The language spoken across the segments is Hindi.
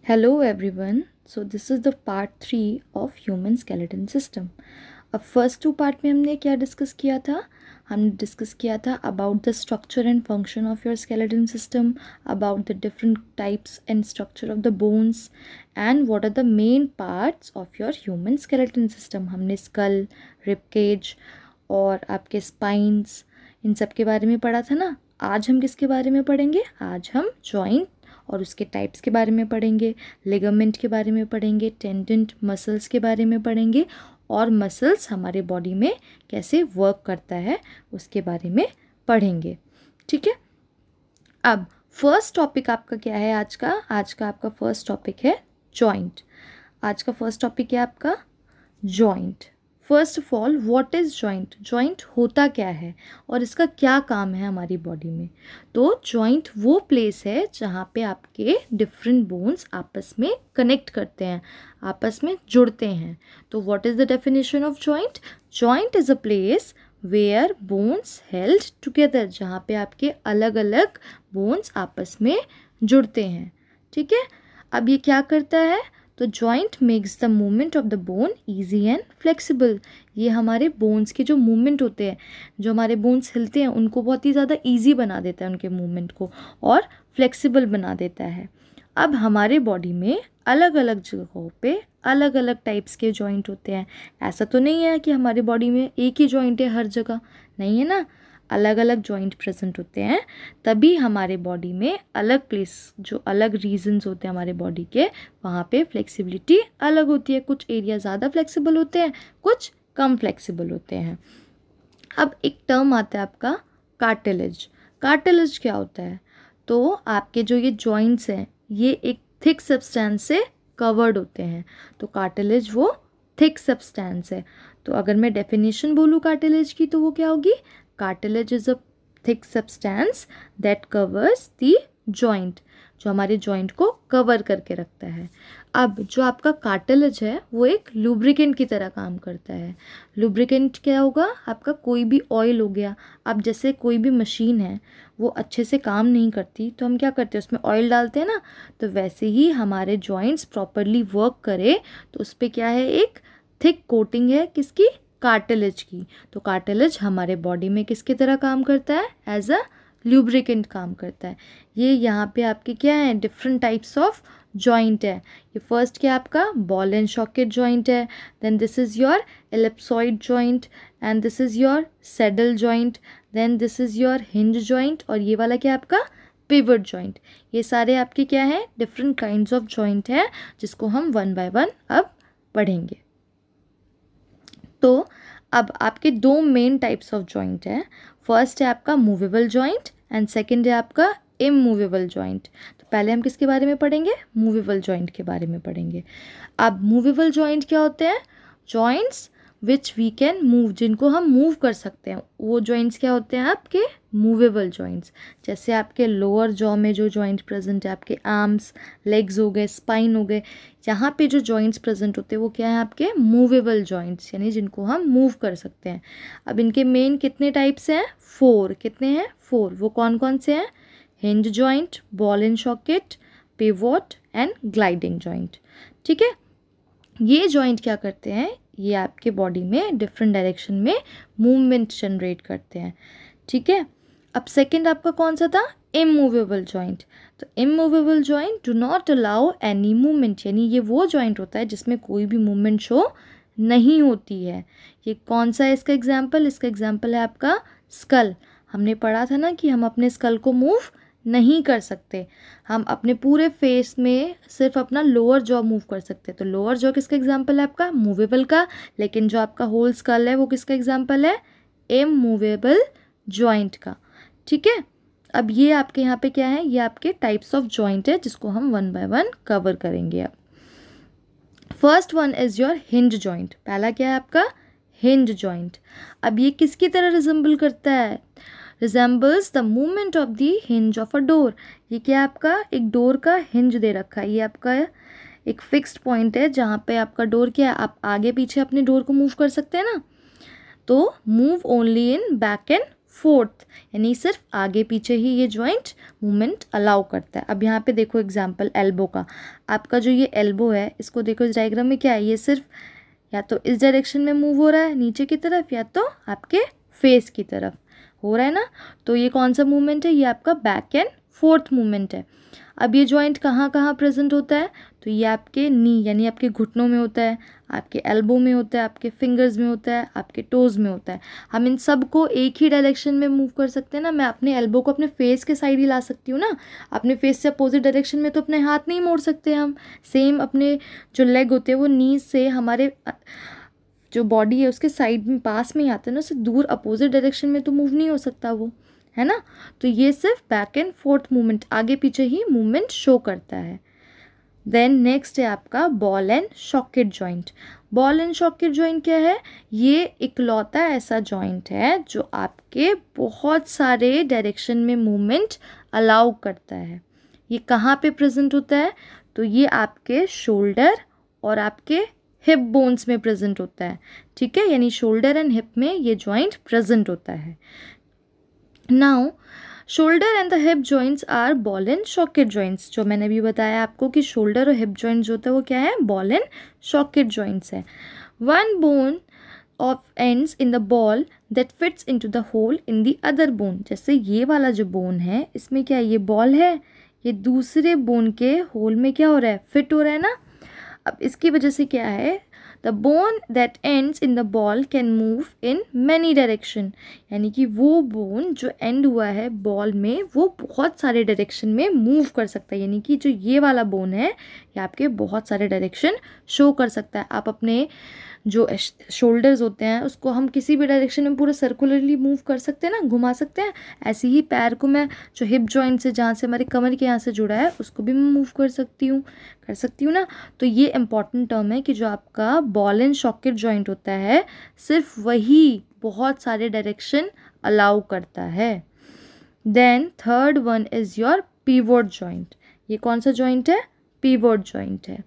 Hello everyone. So this is the part 3 of human skeleton system. अब फर्स्ट टू पार्ट में हमने क्या डिस्कस किया था? हमने डिस्कस किया था about the structure and function of your skeleton system, about the different types and structure of the bones and what are the main parts of your human skeleton system. हमने स्कल, रिब केज और आपके स्पाइंस इन सब के बारे में पढ़ा था ना. आज हम किसके बारे में पढ़ेंगे? आज हम जॉइंट और उसके टाइप्स के बारे में पढ़ेंगे, लिगामेंट के बारे में पढ़ेंगे, टेंडन, मसल्स के बारे में पढ़ेंगे और मसल्स हमारे बॉडी में कैसे वर्क करता है उसके बारे में पढ़ेंगे. ठीक है. अब फर्स्ट टॉपिक आपका क्या है आज का? आज का आपका फर्स्ट टॉपिक है जॉइंट. आज का फर्स्ट टॉपिक है आपका joint. First of all, what is joint? Joint होता क्या है और इसका क्या काम है हमारी बॉडी में? तो जॉइंट वो प्लेस है जहाँ पे आपके डिफरेंट बोन्स आपस में कनेक्ट करते हैं, आपस में जुड़ते हैं. तो what is the definition of joint? Joint is a place where bones held together, जहाँ पे आपके अलग अलग बोन्स आपस में जुड़ते हैं. ठीक है. अब ये क्या करता है? तो joint makes the movement of the bone easy and flexible. ये हमारे बोन्स के जो मूवमेंट होते हैं, जो हमारे बोन्स हिलते हैं, उनको बहुत ही ज़्यादा ईजी बना देता है, उनके मूवमेंट को, और फ्लेक्सिबल बना देता है. अब हमारे बॉडी में अलग अलग जगहों पे अलग अलग टाइप्स के जॉइंट होते हैं. ऐसा तो नहीं है कि हमारे बॉडी में एक ही जॉइंट है हर जगह, नहीं है ना. अलग अलग जॉइंट प्रेजेंट होते हैं, तभी हमारे बॉडी में अलग प्लेस, जो अलग रीजन्स होते हैं हमारे बॉडी के, वहाँ पे फ्लेक्सिबिलिटी अलग होती है. कुछ एरिया ज़्यादा फ्लेक्सिबल होते हैं, कुछ कम फ्लेक्सिबल होते हैं. अब एक टर्म आता है आपका कार्टिलेज. कार्टिलेज क्या होता है? तो आपके जो ये जॉइंट्स हैं, ये एक थिक सब्सटेंस से कवर्ड होते हैं. तो कार्टिलेज वो थिक सब्सटेंस है. तो अगर मैं डेफिनेशन बोलूँ कार्टिलेज की, तो वो क्या होगी? Cartilage is a thick substance that covers the joint, जो हमारे जॉइंट को कवर करके रखता है. अब जो आपका कार्टिलेज है वो एक लुब्रिकेंट की तरह काम करता है. लुब्रिकेंट क्या होगा? आपका कोई भी ऑयल हो गया. अब जैसे कोई भी मशीन है, वो अच्छे से काम नहीं करती, तो हम क्या करते हैं? उसमें ऑयल डालते हैं ना. तो वैसे ही हमारे जॉइंट्स प्रॉपरली वर्क करे तो उस पर क्या है? एक थिक कोटिंग है. किसकी? कार्टिलेज की. तो कार्टिलेज हमारे बॉडी में किसकी तरह काम करता है? एज अ ल्यूब्रिकेंट काम करता है. ये यहाँ पे आपके क्या है? डिफरेंट टाइप्स ऑफ जॉइंट है. ये फर्स्ट क्या आपका? बॉल एंड सॉकेट जॉइंट है. Then this is your ellipsoid joint and this is your saddle joint. Then this is your hinge joint और ये वाला क्या आपका? Pivot joint. ये सारे आपके क्या है? डिफरेंट काइंड्स ऑफ जॉइंट है, जिसको हम वन बाय वन अब पढ़ेंगे. तो अब आपके दो मेन टाइप्स ऑफ जॉइंट है. फर्स्ट है आपका मूवेबल जॉइंट एंड सेकंड है आपका इमूवेबल जॉइंट. तो पहले हम किसके बारे में पढ़ेंगे? मूवेबल जॉइंट के बारे में पढ़ेंगे. अब मूवेबल जॉइंट क्या होते हैं? Joints which we can move, जिनको हम मूव कर सकते हैं, वो जॉइंट्स क्या होते हैं? आपके मूवेबल जॉइंट्स. जैसे आपके लोअर जॉ में जो जॉइंट प्रेजेंट है, आपके आर्म्स, लेग्स हो गए, स्पाइन हो गए, यहाँ पे जो जॉइंट्स प्रेजेंट होते हैं वो क्या है? आपके मूवेबल जॉइंट्स, यानी जिनको हम मूव कर सकते हैं. अब इनके मेन कितने टाइप्स हैं? 4. कितने हैं? 4. वो कौन कौन से हैं? Hinge joint, ball and socket, pivot and gliding joint. ठीक है. ये जॉइंट क्या करते हैं? ये आपके बॉडी में डिफरेंट डायरेक्शन में मूवमेंट जनरेट करते हैं. ठीक है. अब सेकंड आपका कौन सा था? Immovable joint. तो immovable joint do not allow any movement, यानी ये वो जॉइंट होता है जिसमें कोई भी मूवमेंट शो नहीं होती है. ये कौन सा है इसका एग्जाम्पल? इसका एग्जाम्पल है आपका स्कल. हमने पढ़ा था ना कि हम अपने स्कल को मूव नहीं कर सकते. हम अपने पूरे फेस में सिर्फ अपना लोअर जॉ मूव कर सकते हैं. तो लोअर जॉ किसका एग्जाम्पल है? आपका मूवेबल का. लेकिन जो आपका होल स्कल है वो किसका एग्जाम्पल है? इमूवेबल जॉइंट का. ठीक है. अब ये आपके यहाँ पे क्या है? ये आपके टाइप्स ऑफ जॉइंट है, जिसको हम वन बाय वन कवर करेंगे. अब first one is your hinge joint. पहला क्या है आपका? Hinge joint. अब ये किसकी तरह रिजेंबल करता है? Resembles the movement of the hinge of a door. ये क्या आपका? एक डोर का हिंज दे रखा है. ये आपका एक फिक्स्ड पॉइंट है जहाँ पे आपका डोर क्या है? आप आगे पीछे अपने डोर को मूव कर सकते हैं ना. तो move only in back and fourth, यानी सिर्फ आगे पीछे ही ये जॉइंट मूवमेंट अलाउ करता है। अब यहाँ पे देखो एग्जांपल एल्बो का, आपका जो ये एल्बो है इसको देखो इस डायग्राम में क्या है, ये सिर्फ या तो इस डायरेक्शन में मूव हो रहा है नीचे की तरफ या तो आपके फेस की तरफ हो रहा है ना, तो ये कौन सा मूवमेंट है, ये आपका बैक एंड फोर्थ मूवमेंट है। अब ये जॉइंट कहाँ कहाँ प्रेजेंट होता है, तो ये आपके नी यानी आपके घुटनों में होता है, आपके एल्बो में होता है, आपके फिंगर्स में होता है, आपके टोज़ में होता है। हम इन सब को एक ही डायरेक्शन में मूव कर सकते हैं ना, मैं अपने एल्बो को अपने फेस के साइड ही ला सकती हूँ ना, अपने फेस से अपोजिट डायरेक्शन में तो अपने हाथ नहीं मोड़ सकते हम। सेम अपने जो लेग होते हैं वो नी से हमारे जो बॉडी है उसके साइड में पास में ही आते हैं ना, उससे दूर अपोजिट डायरेक्शन में तो मूव नहीं हो सकता वो, है ना। तो ये सिर्फ बैक एंड फोर्थ मूवमेंट आगे पीछे ही मूवमेंट शो करता है। देन नेक्स्ट है आपका ball and socket joint. Ball and socket joint क्या है, ये इकलौता ऐसा जॉइंट है जो आपके बहुत सारे डायरेक्शन में मूवमेंट अलाउ करता है। ये कहाँ पे प्रेजेंट होता है, तो ये आपके शोल्डर और आपके हिप बोन्स में प्रेजेंट होता है, ठीक है, यानी शोल्डर एंड हिप में ये जॉइंट प्रेजेंट होता है। Now shoulder and the hip joints are ball and socket joints. जो मैंने अभी बताया आपको कि शोल्डर और हिप जॉइंट्स होता है वो क्या है, बॉल एंड सॉकेट जॉइंट्स है। One bone of ends in the ball that fits into the hole in the other bone. जैसे ये वाला जो बोन है इसमें क्या है, ये बॉल है, ये दूसरे बोन के होल में क्या हो रहा है, फिट हो रहा है ना। अब इसकी वजह से क्या है, the bone that ends in the ball can move in many direction, यानी कि वो बोन जो एंड हुआ है बॉल में वो बहुत सारे डायरेक्शन में मूव कर सकता है, यानी कि जो ये वाला बोन है ये आपके बहुत सारे डायरेक्शन शो कर सकता है। आप अपने जो शोल्डर्स होते हैं उसको हम किसी भी डायरेक्शन में पूरा सर्कुलरली मूव कर सकते हैं ना, घुमा सकते हैं। ऐसे ही पैर को मैं जो हिप जॉइंट से जहाँ से हमारे कमर के यहाँ से जुड़ा है उसको भी मैं मूव कर सकती हूँ ना। तो ये इंपॉर्टेंट टर्म है कि जो आपका बॉल एंड सॉकेट जॉइंट होता है सिर्फ वही बहुत सारे डायरेक्शन अलाउ करता है। Then third one is your pivot joint. ये कौन सा जॉइंट है, पिवोट जॉइंट है।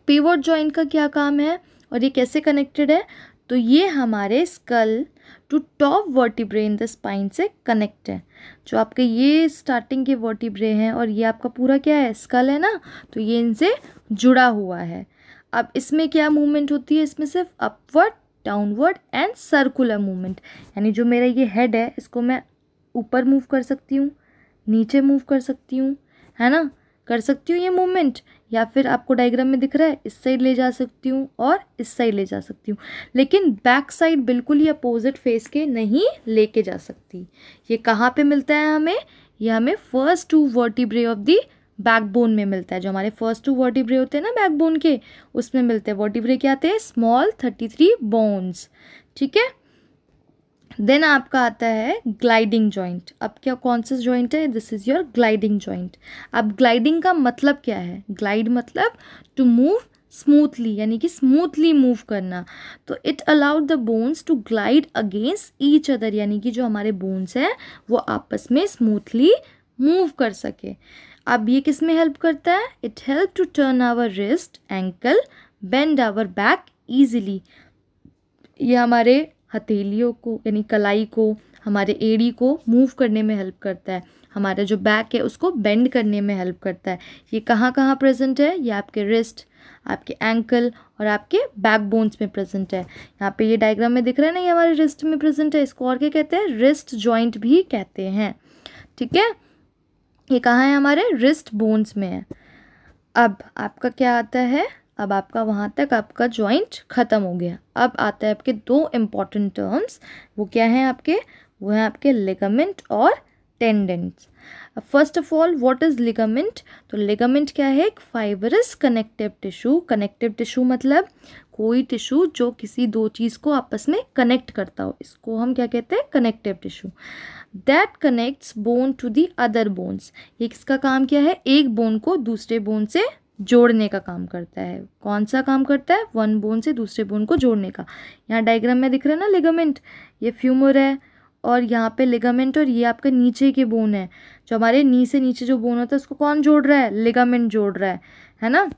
पिवोट जॉइंट का क्या काम है और ये कैसे कनेक्टेड है, तो ये हमारे skull two top vertebrae in the spine से कनेक्ट है। जो आपके ये स्टार्टिंग के वर्टिब्रे हैं और ये आपका पूरा क्या है, स्कल है ना, तो ये इनसे जुड़ा हुआ है। अब इसमें क्या मूवमेंट होती है, इसमें सिर्फ upward, downward and circular movement, यानी जो मेरा ये हेड है इसको मैं ऊपर मूव कर सकती हूँ, नीचे मूव कर सकती हूँ, है ना, कर सकती हूँ ये मूवमेंट, या फिर आपको डायग्राम में दिख रहा है इस साइड ले जा सकती हूँ और इस साइड ले जा सकती हूँ, लेकिन बैक साइड बिल्कुल ही अपोजिट फेस के नहीं लेके जा सकती। ये कहाँ पे मिलता है हमें, ये हमें first two vertebrae of the backbone में मिलता है। जो हमारे फर्स्ट टू वर्टिब्रे होते हैं ना बैकबोन के, उसमें मिलते हैं। वर्टिब्रे क्या आते हैं, स्मॉल 33 बोन्स, ठीक है। देन आपका आता है ग्लाइडिंग जॉइंट। अब क्या कौन सा जॉइंट है, this is your gliding joint. अब ग्लाइडिंग का मतलब क्या है, ग्लाइड मतलब टू मूव स्मूथली, यानी कि स्मूथली मूव करना। तो it allowed the bones to glide against each other, यानी कि जो हमारे बोन्स हैं वो आपस में स्मूथली मूव कर सके। अब ये किस में हेल्प करता है, it help to turn our wrist, ankle, bend our back easily. ये हमारे हथेलियों को यानी कलाई को, हमारे एड़ी को मूव करने में हेल्प करता है। हमारा जो बैक है उसको बेंड करने में हेल्प करता है। ये कहाँ कहाँ प्रेजेंट है, ये आपके रिस्ट, आपके एंकल और आपके बैक बोन्स में प्रेजेंट है। यहाँ पे ये डायग्राम में दिख रहा है ना, ये हमारे रिस्ट में प्रेजेंट है। इसको और क्या कहते हैं, रिस्ट जॉइंट भी कहते हैं, ठीक है। ये कहाँ है, हमारे रिस्ट बोन्स में है। अब आपका क्या आता है, अब आपका वहाँ तक आपका जॉइंट ख़त्म हो गया। अब आता है आपके दो इम्पॉर्टेंट टर्म्स, वो क्या हैं आपके, वो हैं आपके लिगामेंट और tendons. First of all what is ligament, तो लिगामेंट क्या है, एक fibrous connective tissue. Connective tissue मतलब कोई टिश्यू जो किसी दो चीज़ को आपस में कनेक्ट करता हो, इसको हम क्या कहते हैं, connective tissue. That connects bone to the other bones. ये किसका काम क्या है, एक बोन को दूसरे बोन से जोड़ने का काम करता है। कौन सा काम करता है, वन बोन से दूसरे बोन को जोड़ने का। यहाँ डायग्राम में दिख रहा है ना लिगामेंट, ये फ्यूमर है और यहाँ पे लिगामेंट, और ये आपका नीचे के बोन है। जो हमारे नी से नीचे जो बोन होता है उसको कौन जोड़ रहा है, लिगामेंट जोड़ रहा है ना।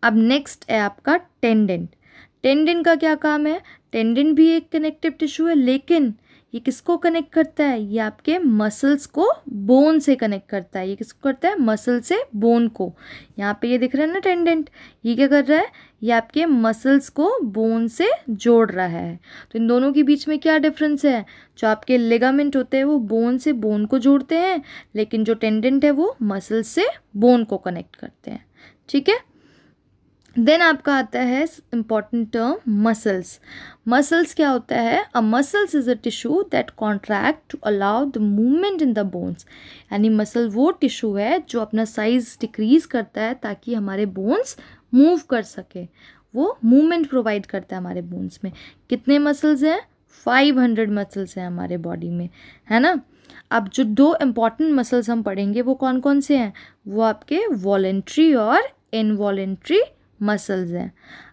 अब नेक्स्ट है आपका टेंडेंट। टेंडेंट का क्या काम है, टेंडेंट भी एक कनेक्टिव टिश्यू है, लेकिन ये किसको कनेक्ट करता है? ये आपके मसल्स को बोन से कनेक्ट करता है। ये किसको करता है? मसल से बोन को। यहाँ पे ये दिख रहा है ना टेंडेंट, ये क्या कर रहा है? ये आपके मसल्स को बोन से जोड़ रहा है। तो इन दोनों के बीच में क्या डिफरेंस है? जो आपके लिगामेंट होते हैं वो बोन से बोन को जोड़ते हैं, लेकिन जो टेंडेंट है वो मसल से बोन को कनेक्ट करते हैं। ठीक है। देन आपका आता है इम्पॉर्टेंट टर्म मसल्स। मसल्स क्या होता है? A muscles is a tissue that contract to allow the movement in the bones. यानी मसल वो टिश्यू है जो अपना साइज डिक्रीज करता है ताकि हमारे बोन्स मूव कर सके, वो मूवमेंट प्रोवाइड करता है हमारे बोन्स में। कितने मसल्स हैं? 500 मसल्स हैं हमारे बॉडी में, है ना। अब जो दो इम्पॉर्टेंट मसल्स हम पढ़ेंगे वो कौन कौन से हैं? वो आपके वॉलेंट्री और इनवॉलेंट्री मसल्स हैं।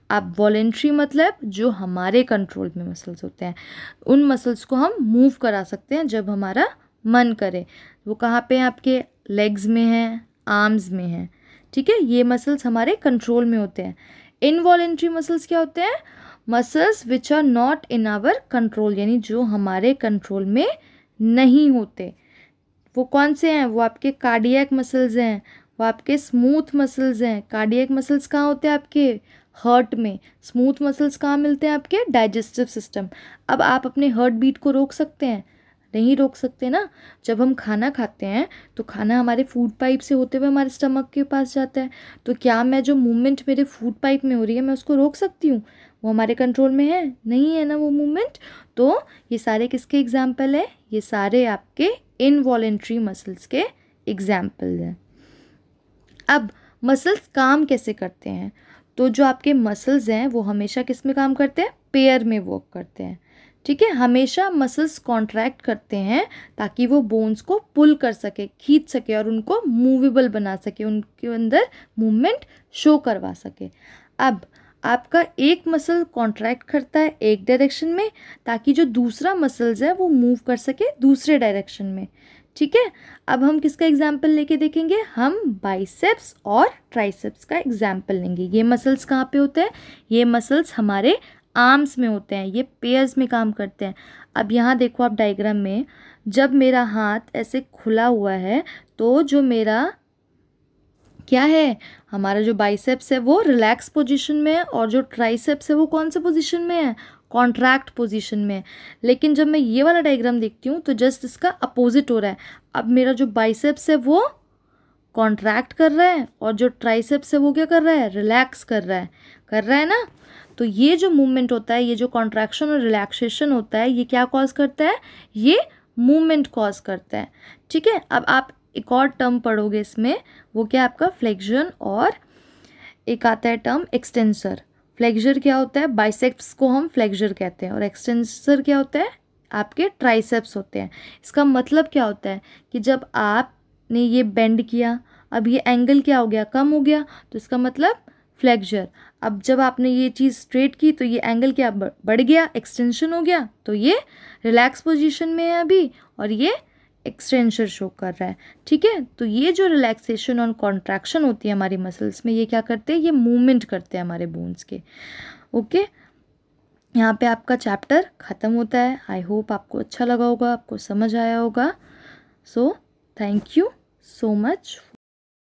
अब वॉलेंट्री मतलब जो हमारे कंट्रोल में मसल्स होते हैं, उन मसल्स को हम मूव करा सकते हैं जब हमारा मन करे। वो कहाँ पे हैं? आपके लेग्स में हैं, आर्म्स में हैं। ठीक है, ये मसल्स हमारे कंट्रोल में होते हैं। इनवॉलेंट्री मसल्स क्या होते हैं? Muscles which are not in our control, यानी जो हमारे कंट्रोल में नहीं होते। वो कौन से हैं? वो आपके कार्डियक मसल्स हैं, वो आपके स्मूथ मसल्स हैं। कार्डियक मसल्स कहाँ होते हैं? आपके हार्ट में। स्मूथ मसल्स कहाँ मिलते हैं? आपके डाइजेस्टिव सिस्टम। अब आप अपने हार्ट बीट को रोक सकते हैं? नहीं रोक सकते ना। जब हम खाना खाते हैं तो खाना हमारे फूड पाइप से होते हुए हमारे स्टमक के पास जाता है, तो क्या मैं जो मूवमेंट मेरे फूड पाइप में हो रही है मैं उसको रोक सकती हूँ? वो हमारे कंट्रोल में है नहीं, है ना वो मूवमेंट। तो ये सारे किसके एग्जाम्पल है? ये सारे आपके इनवॉलेंट्री मसल्स के एग्जाम्पल हैं। अब मसल्स काम कैसे करते हैं? तो जो आपके मसल्स हैं वो हमेशा किस में काम करते हैं? पेयर में वर्क करते हैं। ठीक है, हमेशा मसल्स कॉन्ट्रैक्ट करते हैं ताकि वो बोन्स को पुल कर सके, खींच सके और उनको मूवेबल बना सके, उनके अंदर मूवमेंट शो करवा सके। अब आपका एक मसल कॉन्ट्रैक्ट करता है एक डायरेक्शन में ताकि जो दूसरा मसल्स है वो मूव कर सके दूसरे डायरेक्शन में। ठीक है, अब हम किसका एग्जाम्पल लेके देखेंगे? हम बाइसेप्स और ट्राइसेप्स का एग्जाम्पल लेंगे। ये मसल्स कहाँ पे होते हैं? ये मसल्स हमारे आर्म्स में होते हैं, ये पेयर्स में काम करते हैं। अब यहाँ देखो आप डायग्राम में, जब मेरा हाथ ऐसे खुला हुआ है तो जो मेरा क्या है, हमारा जो बाइसेप्स है वो रिलैक्स पोजीशन में है और जो ट्राइसेप्स है वो कौन से पोजीशन में है? कॉन्ट्रैक्ट पोजीशन में। लेकिन जब मैं ये वाला डायग्राम देखती हूँ तो जस्ट इसका अपोजिट हो रहा है। अब मेरा जो बाइसेप्स है वो कॉन्ट्रैक्ट कर रहा है और जो ट्राइसेप्स है वो क्या कर रहा है? रिलैक्स कर रहा है ना। तो ये जो मूवमेंट होता है, ये जो कॉन्ट्रैक्शन और रिलैक्सेशन होता है, ये क्या कॉज करता है? ये मूवमेंट कॉज करता है। ठीक है, अब आप एक और टर्म पढ़ोगे इसमें, वो क्या आपका फ्लेक्शन, और एक आता है टर्म एक्सटेंसर। फ्लेक्सर क्या होता है? बाइसेप्स को हम फ्लेक्सर कहते हैं और एक्सटेंसर क्या होता है? आपके ट्राइसेप्स होते हैं। इसका मतलब क्या होता है कि जब आपने ये बेंड किया, अब ये एंगल क्या हो गया? कम हो गया, तो इसका मतलब फ्लेक्सर। अब जब आपने ये चीज़ स्ट्रेट की तो ये एंगल क्या बढ़ गया? एक्सटेंशन हो गया। तो ये रिलैक्स पोजीशन में है अभी और ये एक्सटेंशन शो कर रहा है। ठीक है, तो ये जो रिलैक्सेशन और कॉन्ट्रैक्शन होती है हमारी मसल्स में, ये क्या करते हैं? ये मूवमेंट करते हैं हमारे बोन्स के। ओके, यहाँ पे आपका चैप्टर ख़त्म होता है। आई होप आपको अच्छा लगा होगा, आपको समझ आया होगा। So thank you so much